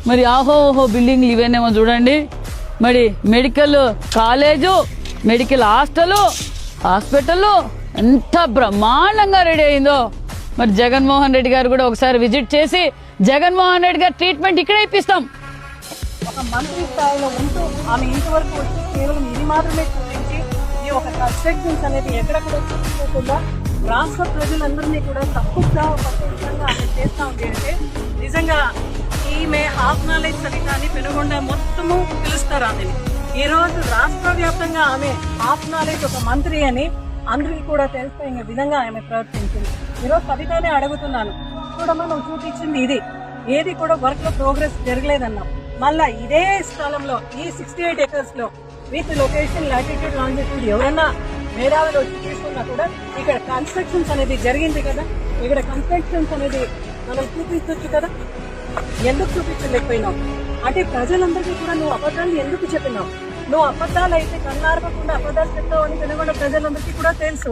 మరి ఆహో ఓహో బిల్డింగ్లు ఇవేనేమో చూడండి. మరి మెడికల్ కాలేజు, మెడికల్ హాస్పిటల్ ఎంత బ్రహ్మాండంగా రెడీ అయిందో. మరి జగన్మోహన్ రెడ్డి గారు కూడా ఒకసారి విజిట్ చేసి జగన్మోహన్ రెడ్డి గారు ట్రీట్మెంట్ ఇక్కడే ఇప్పిస్తాం. ఒక మంత్రి స్థాయిలో ఉంటూ ఆమె ఇంతవరకు వచ్చి కేవలం ఇది మాత్రమే చూపించి ఈ ఒక కన్స్ట్రక్షన్స్ అనేది ఎక్కడ కూడా చూసుకోకుండా రాష్ట్ర ప్రజలందరినీ కూడా తప్పుగా పట్టుకుంటా ఆమె చేస్తా ఉంది. అంటే నిజంగా ఈమె హాఫ్ నాలెడ్జ్ సరిగాని పెనుగొండ మొత్తము పిలుస్తారు ఆమెని. ఈ రోజు రాష్ట్ర వ్యాప్తంగా ఆమె హాఫ్ నాలెడ్జ్ ఒక మంత్రి అని అందరికీ కూడా తెలిసిన విధంగా ఆమె ప్రవర్తించింది. ఈరోజు కవితనే అడుగుతున్నాను, చూడమ్మా నువ్వు చూపించింది ఇది, ఏది కూడా వర్క్ లో ప్రోగ్రెస్ జరగలేదన్నాం. మళ్ళా ఇదే స్థలంలో ఈ 68 acres లో విత్ లొకేషన్, లాటిట్యూడ్, లాంజిట్యూడ్ ఎవరన్నా మేధావులు వచ్చి తీసుకున్నా కూడా ఇక్కడ కన్స్ట్రక్షన్స్ అనేది జరిగింది కదా, ఇక్కడ కన్స్ట్రక్షన్స్ అనేది మనం చూపించవచ్చు కదా. ఎందుకు చూపించలేకపోయినావు? అంటే ప్రజలందరికీ కూడా నువ్వు అబద్ధాలు ఎందుకు చెప్పినావు? నువ్వు అబద్ధాలు అయితే కన్నార్పకుండా అబద్ధాలు చెప్తావు అని పెనుగొండ ప్రజలందరికీ కూడా తెలుసు.